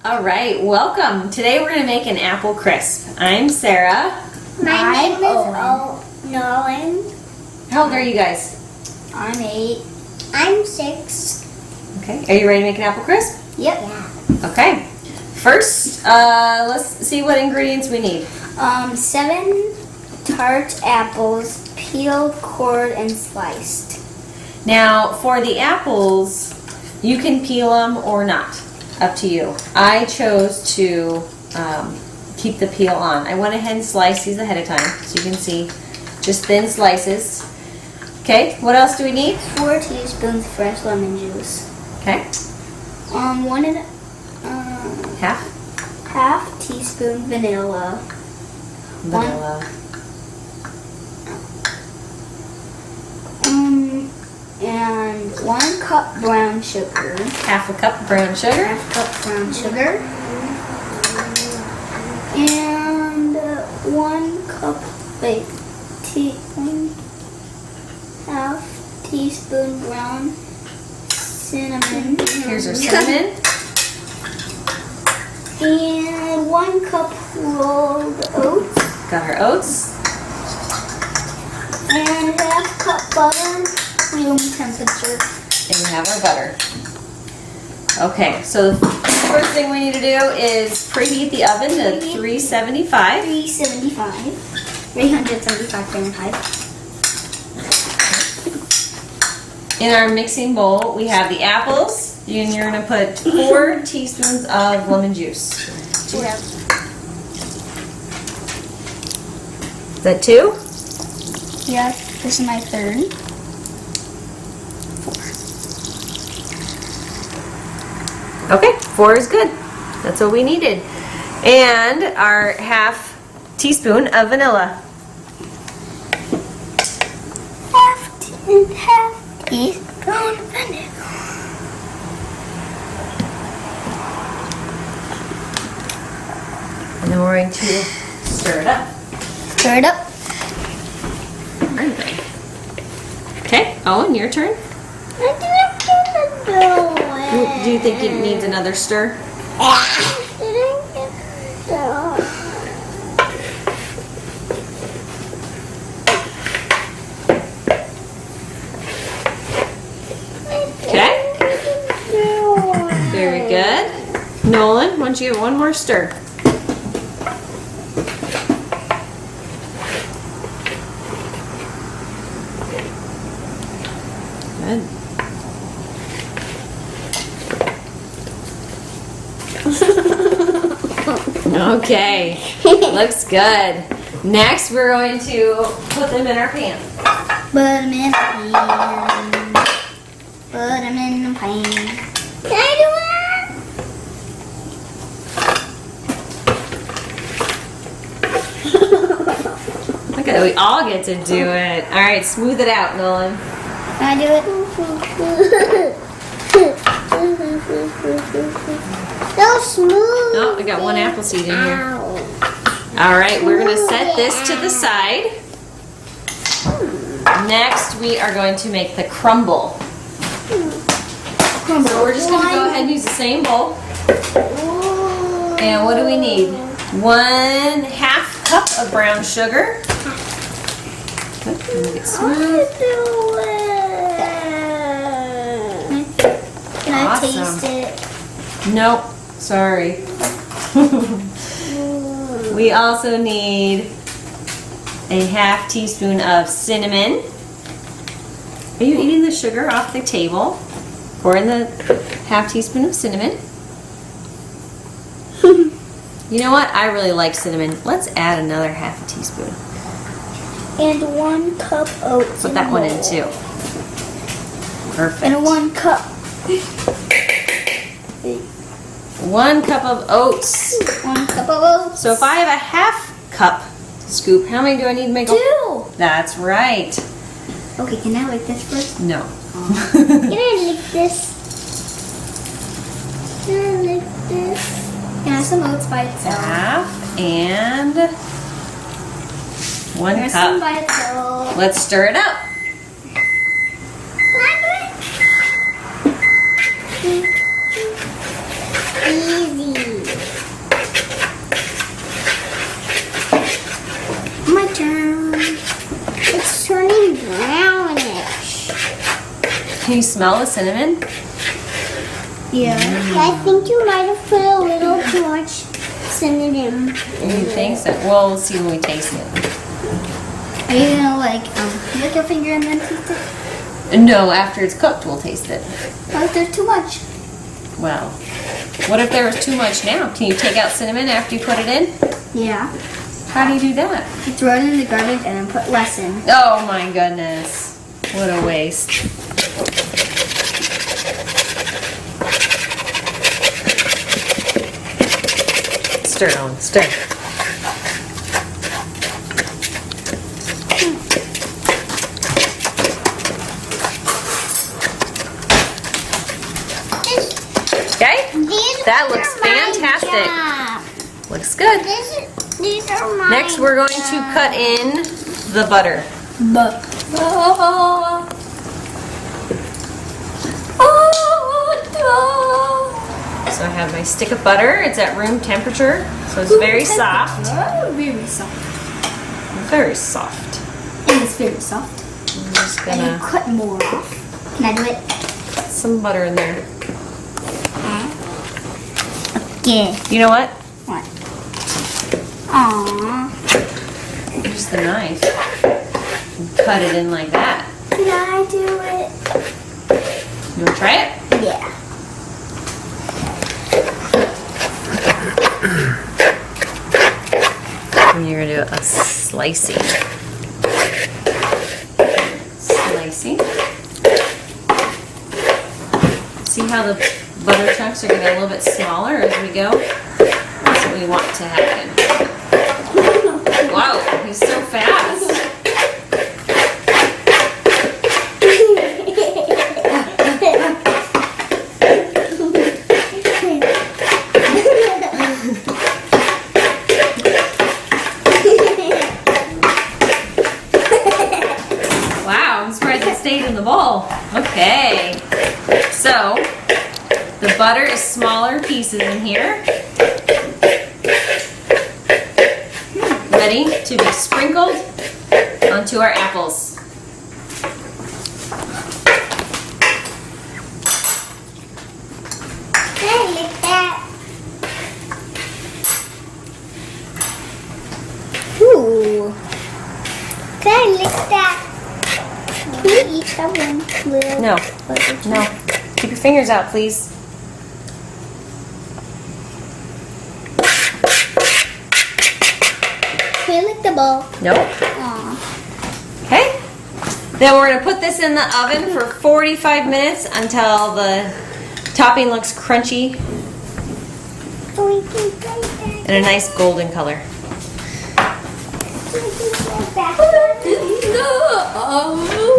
All right, welcome. Today we're going to make an apple crisp. I'm Sarah. My name is Nolan. How old are you guys? I'm 8. I'm 6. Okay, are you ready to make an apple crisp? Yep. Yeah. Okay. First, let's see what ingredients we need. 7 tart apples, peeled, cored, and sliced. Now, for the apples, you can peel them or not. Up to you. I chose to keep the peel on. I went ahead and sliced these ahead of time, so you can see just thin slices. Okay, what else do we need? 4 teaspoons fresh lemon juice. Okay. Half teaspoon vanilla. Vanilla. And 1 cup brown sugar. Half a cup brown sugar. Half cup brown sugar. And 1 cup, half teaspoon brown cinnamon. Here's our cinnamon. And 1 cup rolled oats. Got our oats. And half cup butter, room temperature. And we have our butter. Okay, so the first thing we need to do is preheat the oven to 375. 375 Fahrenheit. In our mixing bowl, we have the apples, and you're going to put 4 teaspoons of lemon juice. Is that 2? Yeah, this is my 3rd. 4. Okay, 4 is good. That's what we needed. And our half teaspoon of vanilla. Half teaspoon vanilla. And then we're going to stir it up. Stir it up. Okay, Owen, your turn. I didn't get to do it. Do you think it needs another stir? I didn't get to Okay. Very good. Nolan, why don't you give it one more stir? Good. Okay, looks good. Next, we're going to put them in our pan. Put them in the pan. Put them in the pan. Can I do it? Look at it, we all get to do it. All right, smooth it out, Nolan. Can I do it? So smooth. Oh, we got 1 apple seed in here. All right, we're gonna set this to the side. Next, we are going to make the crumble. So we're just gonna go ahead and use the same bowl. And what do we need? 1/2 cup of brown sugar. Make it smooth. Can I Awesome. taste it? Nope, sorry. We also need a half teaspoon of cinnamon. Are you eating the sugar off the table? Pour in the half teaspoon of cinnamon. You know what? I really like cinnamon. Let's add another half a teaspoon. And 1 cup oats. Put that one in too. Perfect. And 1 cup. 1 cup of oats. 1 cup of oats. So if I have a half cup scoop, how many do I need to make? 2. That's right. Okay, can I lick this first? No. Can I lick this? Can I lick this? Can I have some oats by itself? Half and 1 Here's some cup. by itself. Let's stir it up. Easy. Can you smell the cinnamon? Yeah. I think you might have put a little too much cinnamon. You think so? Well, we'll see when we taste it. Are you gonna like lick your finger and then taste it? No, after it's cooked, we'll taste it. What if there's too much? Well, what if there was too much now? Can you take out cinnamon after you put it in? Yeah. How do you do that? You throw it in the garbage and then put less in. Oh my goodness. What a waste. Stir on, stir. Okay? That looks fantastic. Looks good. These are mine. Next, we're going to cut in the butter. So I have my stick of butter. It's at room temperature, so it's very soft. Very soft. Very soft. And it's very soft. I'm just And you gonna cut more off. Can I do it? put some butter in there. Okay. You know what? What? Aww. Use the knife and cut it in like that. Can I do it? You wanna try it? Yeah. And you're gonna do a slicey. Slicey. See how the butter chunks are getting a little bit smaller as we go? That's what we want to happen. Wow, he's so fast. Wow, I'm surprised it stayed in the bowl. Okay, so the butter is smaller pieces in here. Ready to be sprinkled onto our apples. Hey, look at that. Ooh. Can I lick that? Can you each have one little No, butter chunk? no. Keep your fingers out, please. Can you lick the bowl? Nope. Aw. Okay. Then we're going to put this in the oven for 45 minutes until the topping looks crunchy So we can play that. and a nice golden color. We can play that. No.